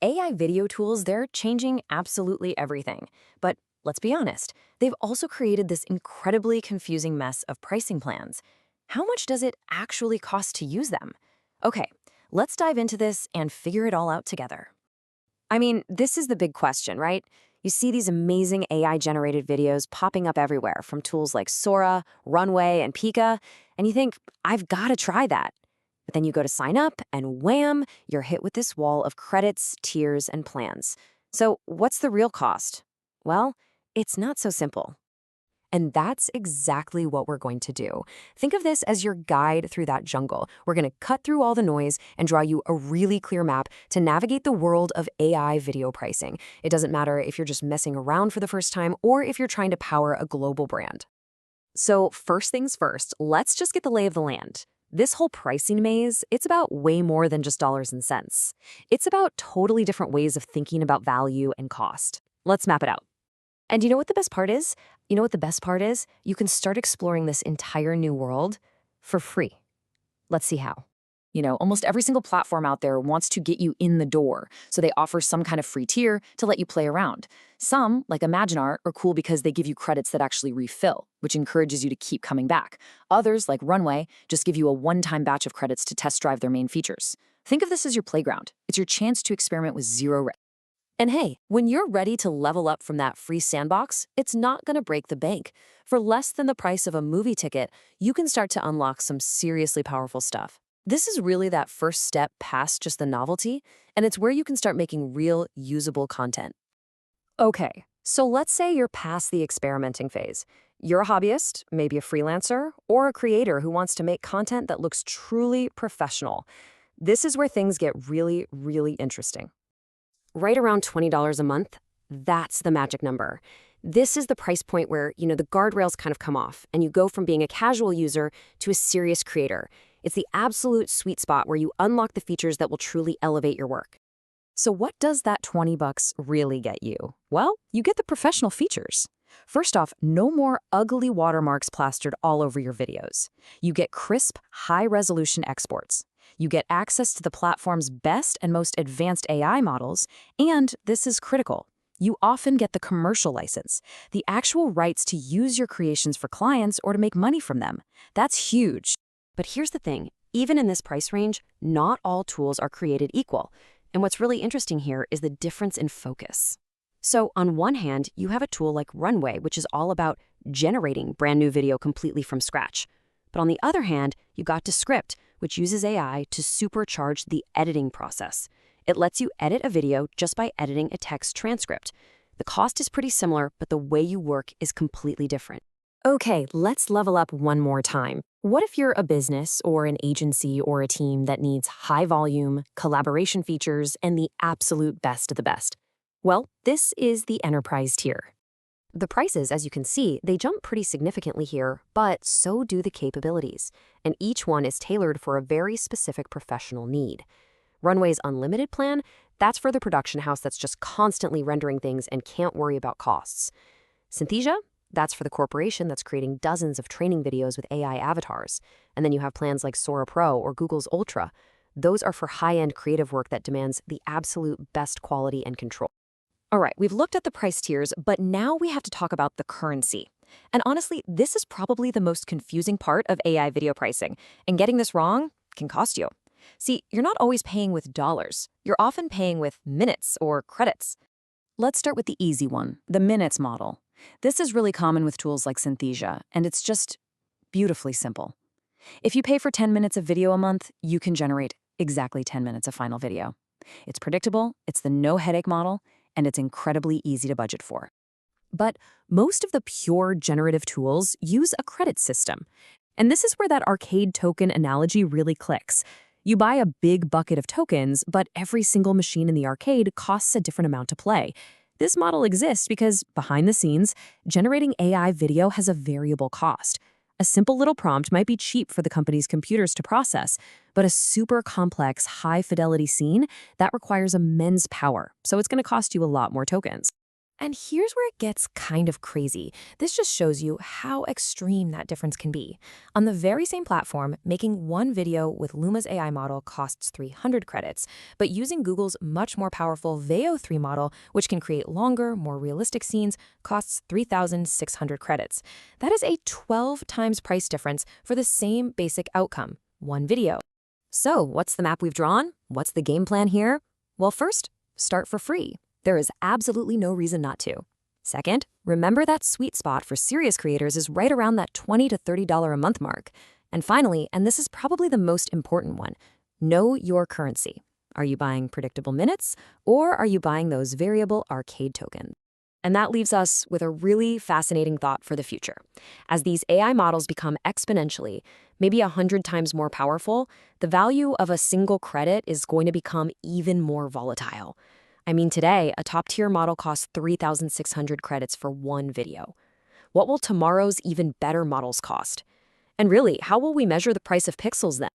AI video tools, they're changing absolutely everything. But let's be honest, they've also created this incredibly confusing mess of pricing plans. How much does it actually cost to use them? Okay, let's dive into this and figure it all out together. I mean, this is the big question, right? You see these amazing AI-generated videos popping up everywhere from tools like Sora, Runway, and Pika, and you think, I've got to try that. But then you go to sign up, and wham, you're hit with this wall of credits, tiers, and plans. So what's the real cost? Well, it's not so simple. And that's exactly what we're going to do. Think of this as your guide through that jungle. We're going to cut through all the noise and draw you a really clear map to navigate the world of AI video pricing. It doesn't matter if you're just messing around for the first time or if you're trying to power a global brand. So first things first, let's just get the lay of the land. This whole pricing maze, it's about way more than just dollars and cents. It's about totally different ways of thinking about value and cost. Let's map it out. And you know what the best part is? You know what the best part is? You can start exploring this entire new world for free. Let's see how. Almost every single platform out there wants to get you in the door, so they offer some kind of free tier to let you play around. Some, like ImagineArt, are cool because they give you credits that actually refill, which encourages you to keep coming back. Others, like Runway, just give you a one-time batch of credits to test drive their main features. Think of this as your playground. It's your chance to experiment with zero risk. And hey, when you're ready to level up from that free sandbox, it's not going to break the bank. For less than the price of a movie ticket, you can start to unlock some seriously powerful stuff. This is really that first step past just the novelty, and it's where you can start making real, usable content. Okay, so let's say you're past the experimenting phase. You're a hobbyist, maybe a freelancer, or a creator who wants to make content that looks truly professional. This is where things get really, really interesting. Right around $20 a month, that's the magic number. This is the price point where, the guardrails kind of come off, and you go from being a casual user to a serious creator. It's the absolute sweet spot where you unlock the features that will truly elevate your work. So what does that $20 really get you? Well, you get the professional features. First off, no more ugly watermarks plastered all over your videos. You get crisp, high-resolution exports. You get access to the platform's best and most advanced AI models, and this is critical. You often get the commercial license, the actual rights to use your creations for clients or to make money from them. That's huge. But here's the thing, even in this price range, not all tools are created equal. And what's really interesting here is the difference in focus. So on one hand, you have a tool like Runway, which is all about generating brand new video completely from scratch. But on the other hand, you got Descript, which uses AI to supercharge the editing process. It lets you edit a video just by editing a text transcript. The cost is pretty similar, but the way you work is completely different. Okay, let's level up one more time. What if you're a business or an agency or a team that needs high volume, collaboration features, and the absolute best of the best? Well, this is the enterprise tier. The prices, as you can see, they jump pretty significantly here, but so do the capabilities, and each one is tailored for a very specific professional need. Runway's unlimited plan, that's for the production house that's just constantly rendering things and can't worry about costs. Synthesia, that's for the corporation that's creating dozens of training videos with AI avatars. And then you have plans like Sora Pro or Google's Ultra. Those are for high-end creative work that demands the absolute best quality and control. All right, we've looked at the price tiers, but now we have to talk about the currency. And honestly, this is probably the most confusing part of AI video pricing, and getting this wrong can cost you. See, you're not always paying with dollars. You're often paying with minutes or credits. Let's start with the easy one, the minutes model. This is really common with tools like Synthesia, and it's just beautifully simple. If you pay for 10 minutes of video a month, you can generate exactly 10 minutes of final video. It's predictable, it's the no-headache model, and it's incredibly easy to budget for. But most of the pure generative tools use a credit system. And this is where that arcade token analogy really clicks. You buy a big bucket of tokens, but every single machine in the arcade costs a different amount to play. This model exists because, behind the scenes, generating AI video has a variable cost. A simple little prompt might be cheap for the company's computers to process, but a super complex, high-fidelity scene, that requires immense power, so it's going to cost you a lot more tokens. And here's where it gets kind of crazy. This just shows you how extreme that difference can be. On the very same platform, making one video with Luma's AI model costs 300 credits, but using Google's much more powerful Veo 3 model, which can create longer, more realistic scenes, costs 3,600 credits. That is a 12 times price difference for the same basic outcome, one video. So, what's the map we've drawn? What's the game plan here? Well, first, start for free. There is absolutely no reason not to. Second, remember that sweet spot for serious creators is right around that $20 to $30 a month mark. And finally, and this is probably the most important one, know your currency. Are you buying predictable minutes, or are you buying those variable arcade tokens? And that leaves us with a really fascinating thought for the future. As these AI models become exponentially, maybe 100 times more powerful, the value of a single credit is going to become even more volatile. I mean, today, a top-tier model costs 3,600 credits for one video. What will tomorrow's even better models cost? And really, how will we measure the price of pixels then?